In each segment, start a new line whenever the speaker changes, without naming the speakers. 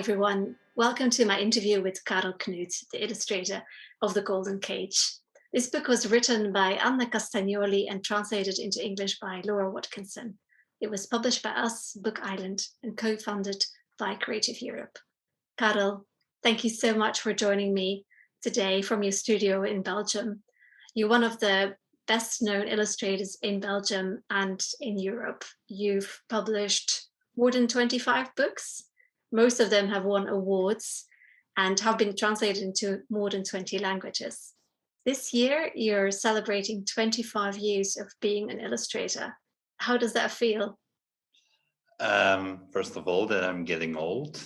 everyone. Welcome to my interview with Carll Cneut, the illustrator of The Golden Cage. This book was written by Anna Castagnoli and translated into English by Laura Watkinson. It was published by us, Book Island, and co-funded by Creative Europe. Carll, thank you so much for joining me today from your studio in Belgium. You're one of the best-known illustrators in Belgium and in Europe. You've published more than 25 books. Most of them have won awards and have been translated into more than 20 languages. This year, you're celebrating 25 years of being an illustrator. How does that feel?
First of all, that I'm getting old.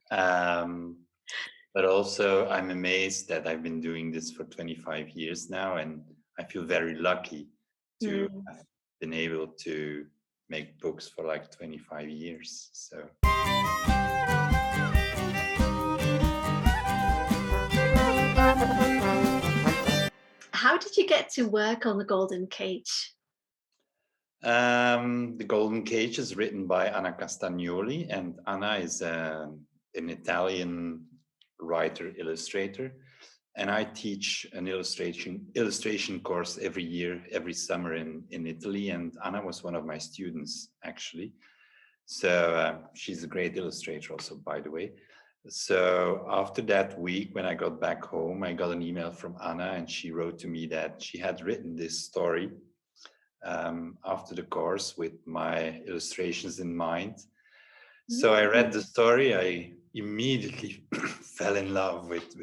But also I'm amazed that I've been doing this for 25 years now, and I feel very lucky to have been able to make books for like 25 years. So.
How did you get to work on The Golden Cage?
The Golden Cage is written by Anna Castagnoli, and Anna is an Italian writer illustrator, and I teach an illustration course every year, every summer in Italy, and Anna was one of my students actually. So she's a great illustrator also, by the way. So after that week, when I got back home, I got an email from Anna, and she wrote to me that she had written this story after the course with my illustrations in mind. So I read the story. I immediately fell in love with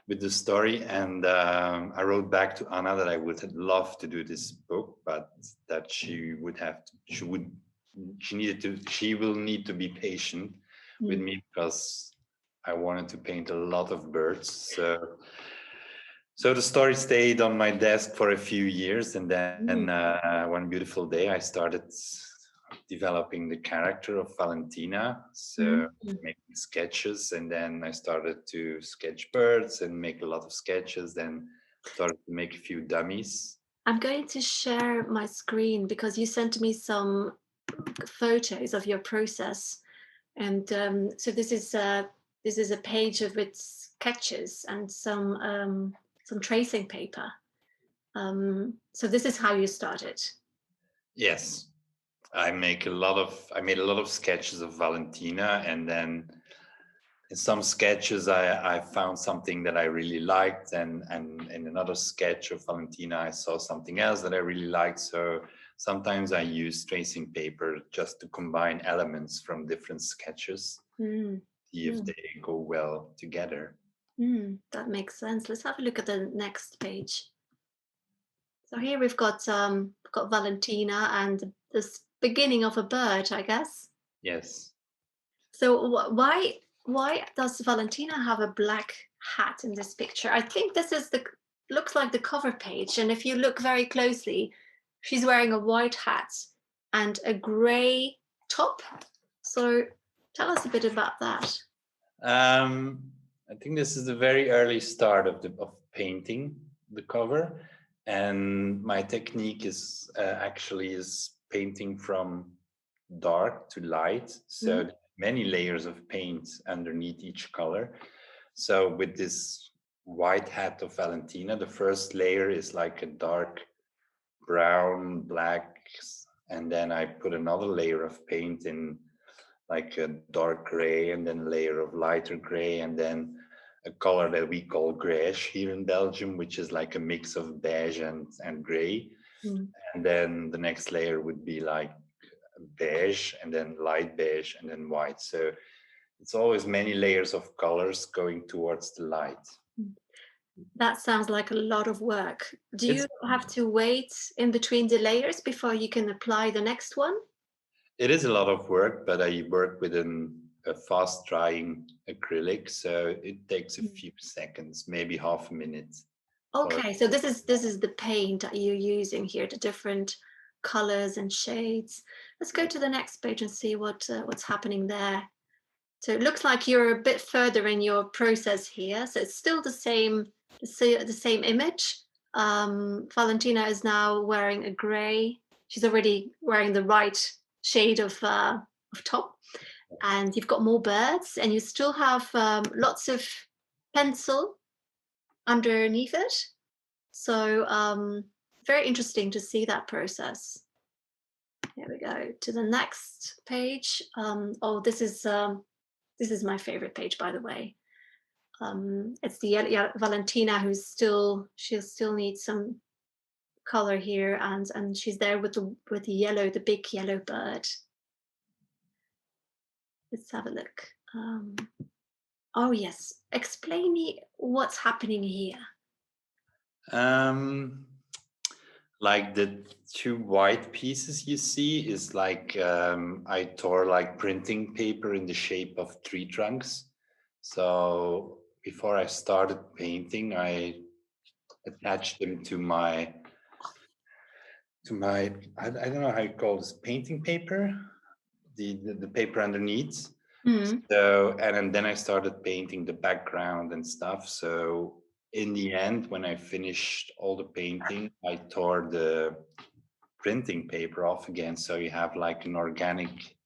the story, and I wrote back to Anna that I would have loved to do this book, but that she will need to be patient with me because I wanted to paint a lot of birds. So the story stayed on my desk for a few years, and then one beautiful day I started developing the character of Valentina, so making sketches, and then I started to sketch birds and make a lot of sketches, then started to make a few dummies.
I'm going to sketch my screen because you sent me some photos of your process, and so this is a page of its sketches and some tracing paper. So this is how you started.
Yes. I made a lot of sketches of Valentina, and then in some sketches I found something that I really liked, and in another sketch of Valentina I saw something else that I really liked. So sometimes I use tracing paper just to combine elements from different sketches, see if they go well together.
That makes sense. Let's have a look at the next page. So here we've got Valentina and this beginning of a bird, I guess.
Yes.
So why does Valentina have a black hat in this picture? I think this is looks like the cover page, and if you look very closely, she's wearing a white hat and a grey top. So tell us a bit about that.
I think this is the very early start of painting the cover, and my technique is actually painting from dark to light, so many layers of paint underneath each color. So with this white hat of Valentina, the first layer is like a dark brown, black, and then I put another layer of paint in like a dark gray, and then a layer of lighter gray, and then a color that we call grayish here in Belgium, which is like a mix of beige and gray. And then the next layer would be like beige, and then light beige, and then white. So it's always many layers of colors going towards the light.
That sounds like a lot of work. Do you have to wait in between the layers before you can apply the next one?
It is a lot of work, but I work with a fast drying acrylic, so it takes a few seconds, maybe half a minute.
Okay, so this is the paint that you're using here, the different colors and shades. Let's go to the next page and see what's happening there. So it looks like you're a bit further in your process here. So it's still the same image. Valentina is now wearing a gray. She's already wearing the right shade of top. and you've got more birds, and you still have lots of pencil underneath it. So very interesting to see that process. Here we go to the next page. Oh, this is my favorite page, by the way. It's the Valentina she'll still need some color here, and she's there with the big yellow bird. Let's have a look. Oh yes, explain me what's happening here.
Like the two white pieces you see is like I tore like printing paper in the shape of tree trunks. So before I started painting, I attached them to my I don't know how you call this, painting paper, the paper underneath.
Mm.
So and then I started painting the background and stuff. So in the end, when I finished all the painting, I tore the printing paper off again. So you have like an organic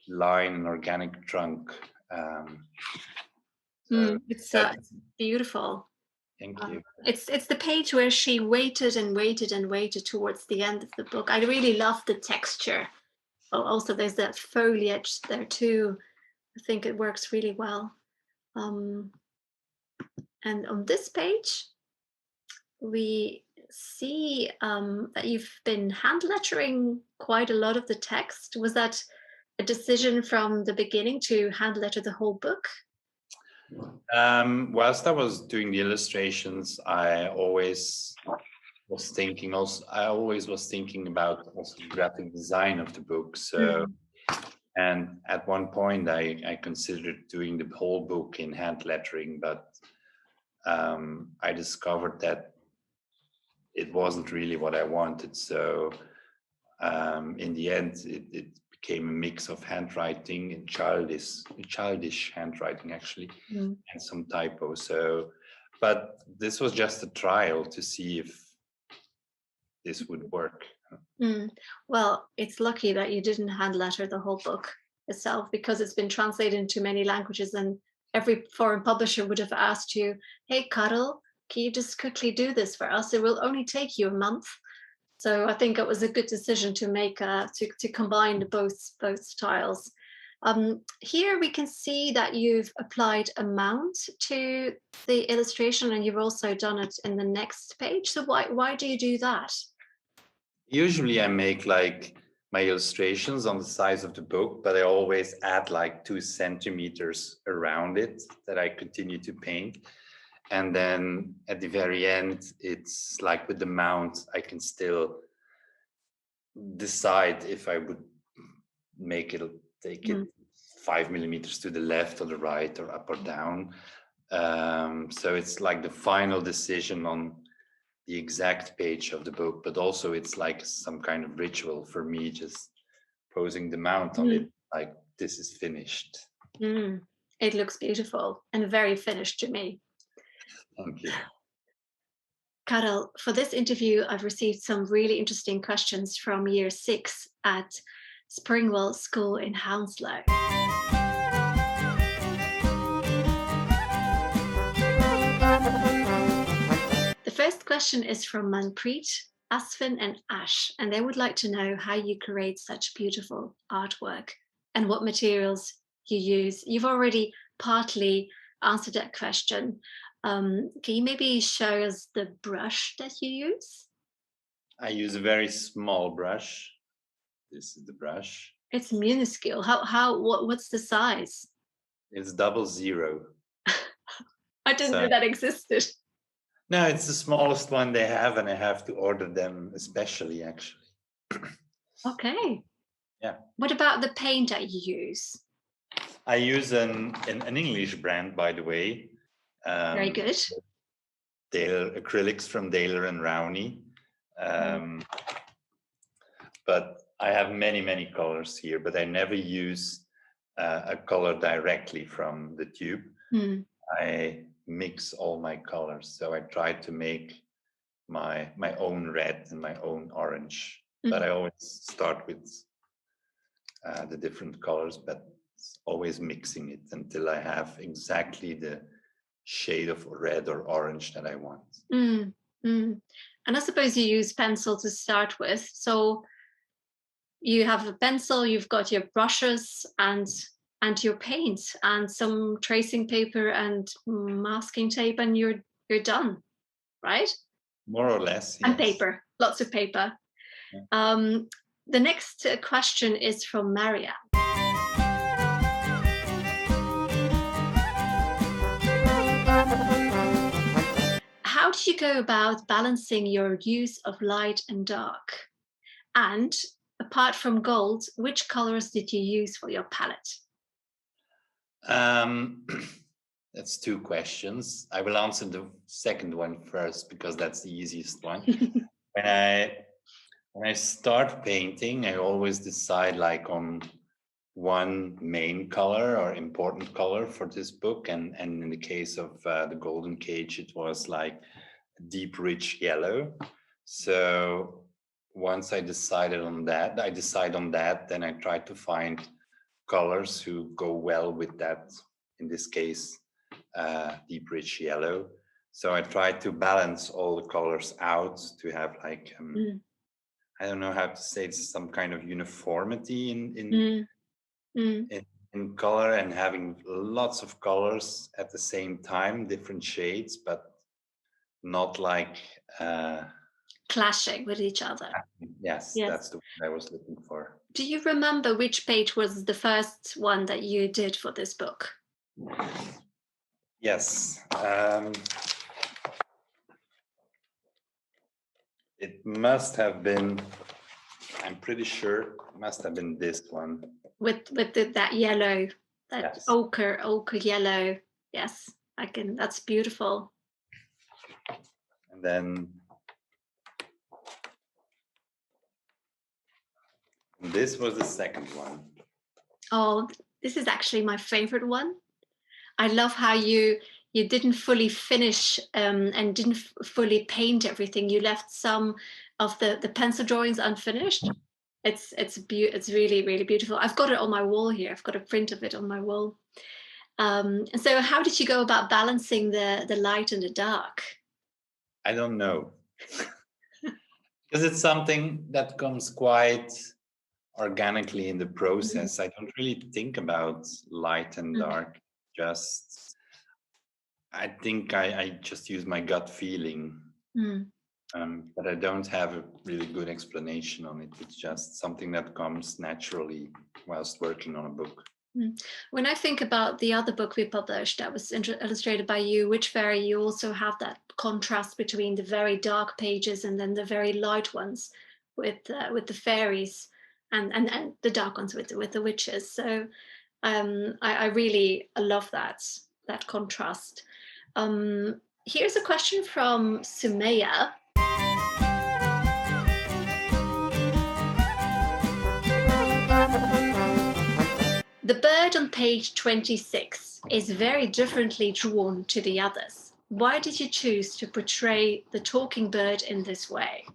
line, an organic trunk.
It's
That,
it's beautiful.
thank you.
It's the page where she waited and waited and waited towards the end of the book. I really love the texture. Oh, also there's that foliage there too. I think it works really well. And on this page, we see that you've been hand lettering quite a lot of the text. Was that a decision from the beginning to hand letter the whole book?
Whilst I was doing the illustrations, I always was thinking about also the graphic design of the book. So, and at one point I considered doing the whole book in hand lettering, but I discovered that it wasn't really what I wanted. So in the end, it became a mix of handwriting and childish handwriting, actually, and some typos. So, but this was just a trial to see if this would work.
Well, it's lucky that you didn't hand letter the whole book itself, because it's been translated into many languages, and every foreign publisher would have asked you, hey, Carll, can you just quickly do this for us? It will only take you a month. So I think it was a good decision to make to combine both styles. Here we can see that you've applied a mount to the illustration, and you've also done it in the next page. So why do you do that?
Usually I make like my illustrations on the size of the book, but I always add like 2 centimeters around it that I continue to paint. And then at the very end, it's like with the mount, I can still decide if I would take it 5 millimeters to the left or the right or up or down. So it's like the final decision on the exact page of the book, but also it's like some kind of ritual for me, just posing the mount on it, like this is finished.
It looks beautiful and very finished to me.
Thank you.
Carll, for this interview, I've received some really interesting questions from year 6 at Springwell School in Hounslow. The first question is from Manpreet, Asfin and Ash, and they would like to know how you create such beautiful artwork and what materials you use. You've already partly answered that question. Can you maybe show us the brush that you use?
I use a very small brush. This is the brush.
It's minuscule. What's the size?
It's 00.
I didn't know that existed.
No, it's the smallest one they have, and I have to order them especially, actually.
Okay.
Yeah.
What about the paint that you use?
I use an English brand, by the way.
Very good.
Acrylics from Daler and Rowney. But I have many colors here, but I never use a color directly from the tube. I mix all my colors. So I try to make my own red and my own orange. But I always start with the different colors. But always mixing it until I have exactly the shade of red or orange that I want.
Mm, mm. And I suppose you use pencil to start with. So you have a pencil, you've got your brushes and your paint and some tracing paper and masking tape, and you're done, right?
More or less,
And
yes.
paper, lots of paper.
Yeah.
The next question is from Maria. How do you go about balancing your use of light and dark? And apart from gold, which colors did you use for your palette?
That's two questions. I will answer the second one first because that's the easiest one. When I start painting, I always decide like on one main color or important color for this book, and in the case of the Golden Cage, it was like deep, rich yellow. So once I decide on that, then I try to find colors who go well with that. In this case, deep, rich yellow. So I try to balance all the colors out to have like I don't know how to say, it's some kind of uniformity in color, and having lots of colors at the same time, different shades, but not like
clashing with each other.
Yes, that's the one I was looking for.
Do you remember which page was the first one that you did for this book?
Yes. It must have been, I'm pretty sure it must have been this one.
With that yellow, that
yes.
ochre yellow. Yes, that's beautiful.
And then this was the second one.
Oh, this is actually my favorite one. I love how you didn't fully finish and didn't fully paint everything. You left some of the pencil drawings unfinished. It's really, really beautiful. I've got it on my wall here. I've got a print of it on my wall. And so how did you go about balancing the light and the dark?
I don't know. Because it's something that comes quite organically in the process. I don't really think about light and dark. Just, I think I just use my gut feeling. But I don't have a really good explanation on it. It's just something that comes naturally whilst working on a book.
When I think about the other book we published that was illustrated by you, Witch Fairy, you also have that contrast between the very dark pages and then the very light ones with the fairies and the dark ones with the witches. So I really love that contrast. Here's a question from Sumaya. The bird on page 26 is very differently drawn to the others. Why did you choose to portray the talking bird in this way?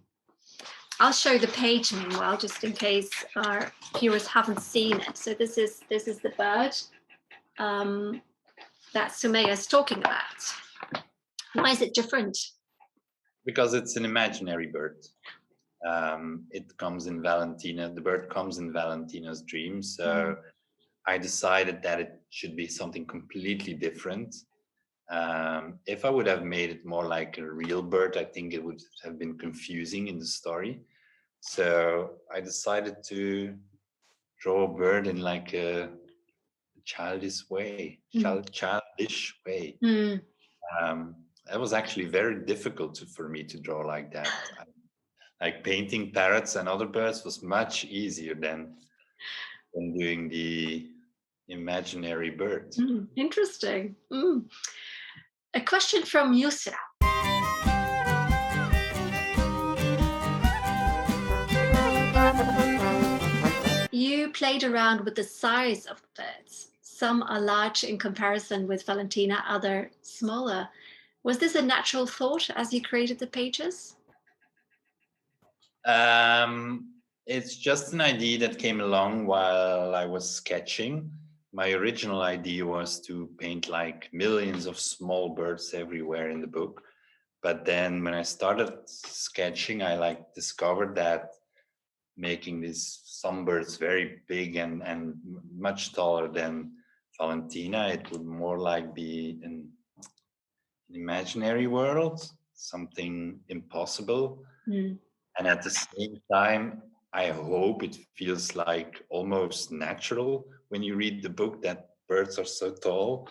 I'll show the page meanwhile, just in case our viewers haven't seen it. So this is the bird that Sumaya is talking about. Why is it different?
Because it's an imaginary bird. It comes in Valentina. The bird comes in Valentina's dream. So I decided that it should be something completely different. If I would have made it more like a real bird, I think it would have been confusing in the story. So I decided to draw a bird in like a childish way. Childish way. That was actually very difficult for me to draw like that. Like painting parrots and other birds was much easier than doing the imaginary bird.
Interesting. A question from Yusra. You played around with the size of the birds. Some are large in comparison with Valentina, other smaller. Was this a natural thought as you created the pages?
It's just an idea that came along while I was sketching. my original idea was to paint like millions of small birds everywhere in the book. But then when I started sketching, I like discovered that making these some birds very big and much taller than Valentina, it would more like be an imaginary world, something impossible.
Mm.
And at the same time, I hope it feels like almost natural when you read the book that birds are so tall.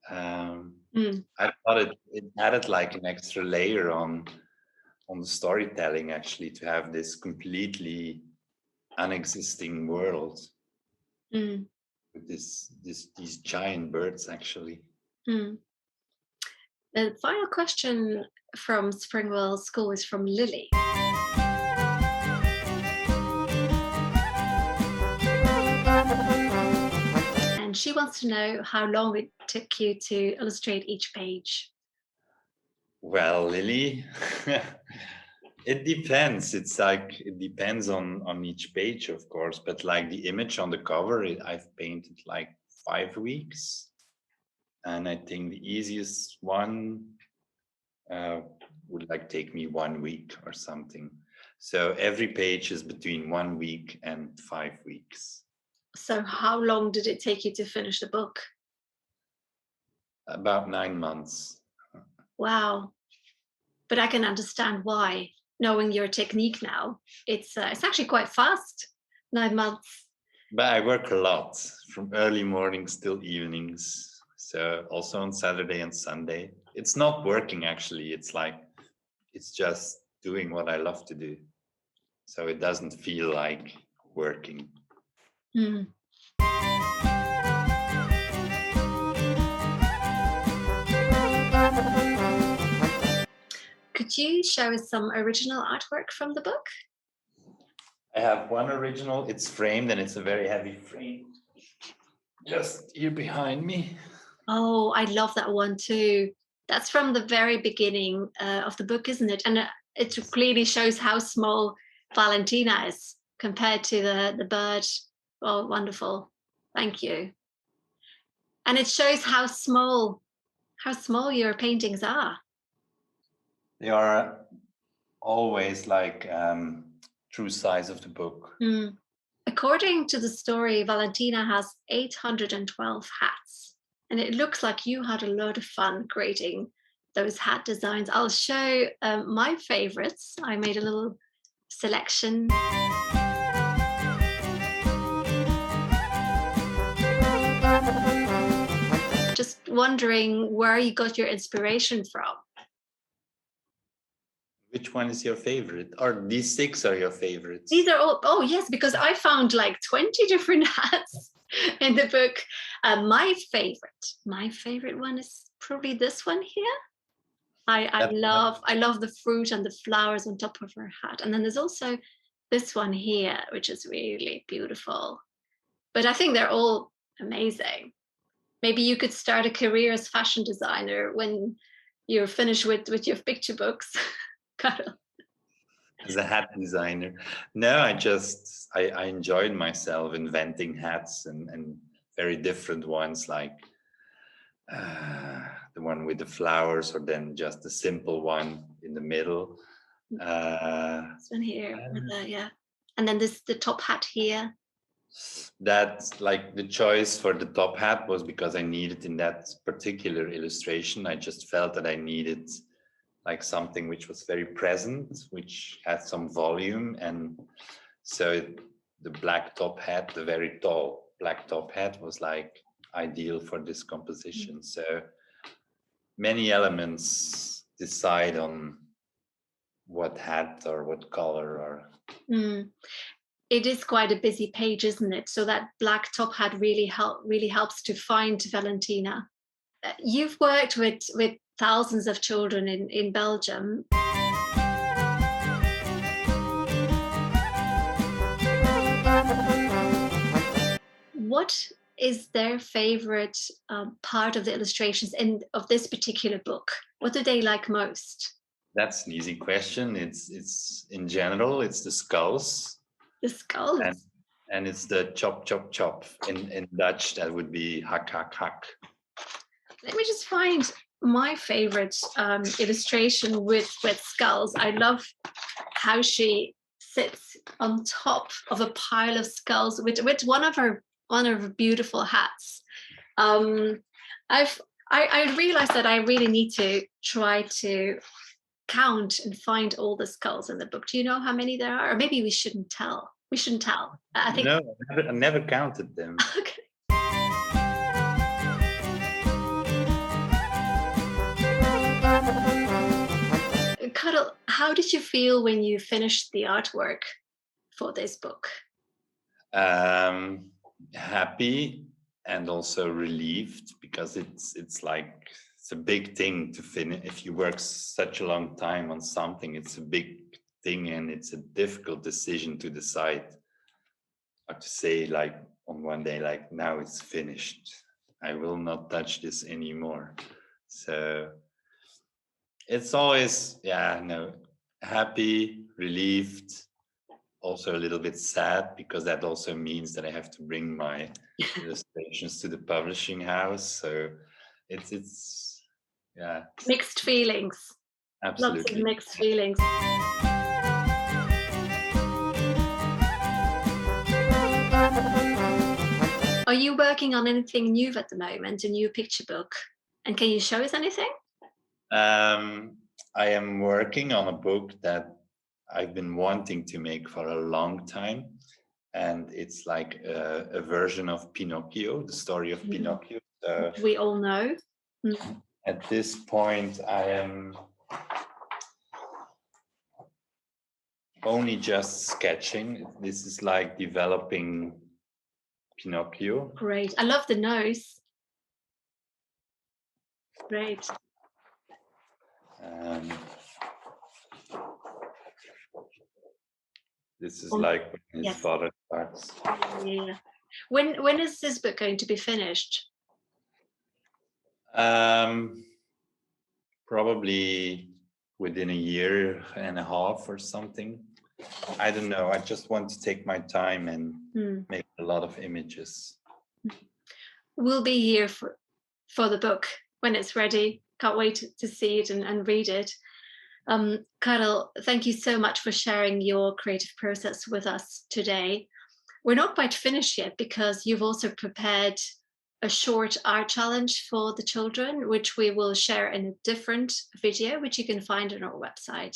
I thought it added like an extra layer on the storytelling, actually, to have this completely unexisting world
Mm.
with these giant birds, actually.
Mm. The final question from Springwell School is from Lily. And she wants to know how long it took you to illustrate each page.
Well, Lily, it depends. It's like it depends on each page, of course. But like the image on the cover, I've painted like 5 weeks, and I think the easiest one would like take me 1 week or something. So every page is between 1 week and 5 weeks.
So how long did it take you to finish the book?
About 9 months.
Wow. But I can understand why, knowing your technique now. It's actually quite fast, 9 months.
But I work a lot from early mornings till evenings. So also on Saturday and Sunday. It's not working, actually. It's like, it's just doing what I love to do. So it doesn't feel like working.
Mm. Could you show us some original artwork from the book?
I have one original. It's framed and it's a very heavy frame. Just here behind me.
Oh, I love that one too. That's from the very beginning of the book, isn't it? And it clearly shows how small Valentina is compared to the bird. Oh, wonderful. Thank you. And it shows how small your paintings are.
They are always like true size of the book.
Mm. According to the story, Valentina has 812 hats. And it looks like you had a lot of fun creating those hat designs. I'll show my favorites. I made a little selection. Just wondering where you got your inspiration from.
Which one is your favorite? Or these 6 are your favorites?
These are all, oh yes, because I found like 20 different hats in the book. My favorite one is probably this one here. I love the fruit and the flowers on top of her hat. And then there's also this one here, which is really beautiful. But I think they're all amazing. Maybe you could start a career as fashion designer when you're finished with your picture books, Carll.
As a hat designer. No, I enjoyed myself inventing hats and very different ones, like the one with the flowers, or then just the simple one in the middle.
This one here, yeah. And then the top hat here.
That, like, the choice for the top hat was because I needed in that particular illustration. I just felt that I needed like something which was very present, which had some volume. And so the black top hat, the very tall black top hat, was like ideal for this composition. So many elements decide on what hat or what color or.
It is quite a busy page, isn't it? So that black top hat really helps to find Valentina. You've worked with thousands of children in Belgium. What is their favorite part of the illustrations of this particular book? What do they like most?
That's an easy question. It's in general, it's the skulls.
The skulls.
And it's the chop, chop, chop. In Dutch, that would be hak, hak, hak.
Let me just find my favorite illustration with skulls. I love how she sits on top of a pile of skulls with one of her beautiful hats. I realized that I really need to try to count and find all the skulls in the book. Do you know how many there are? Or maybe we shouldn't tell. We shouldn't tell. I think.
No, I never counted them.
Okay. Carll, how did you feel when you finished the artwork for this book?
Happy and also relieved, because it's like it's a big thing to finish. If you work such a long time on something, it's a big thing, and it's a difficult decision to decide or to say, like, on one day, like, now it's finished, I will not touch this anymore. So it's always, happy, relieved, also a little bit sad, because that also means that I have to bring my illustrations to the publishing house. So it's
Mixed feelings.
Absolutely.
Lots of mixed feelings. Are you working on anything new at the moment, a new picture book? And can you show us anything?
I am working on a book that I've been wanting to make for a long time. And it's like a version of Pinocchio, the story of Pinocchio.
We all know.
At this point, I am only just sketching. This is like developing Pinocchio.
Great. I love the nose. Great.
This is like when his father starts.
Yeah. When is this book going to be finished?
Probably within a year and a half or something. I don't know. I just want to take my time and make a lot of images.
We'll be here for the book when it's ready. Can't wait to see it and read it. Carll, thank you so much for sharing your creative process with us today. We're not quite finished yet, because you've also prepared a short art challenge for the children, which we will share in a different video, which you can find on our website,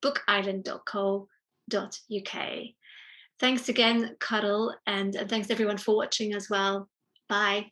bookisland.co.uk. Thanks again, Carll, and thanks everyone for watching as well. Bye.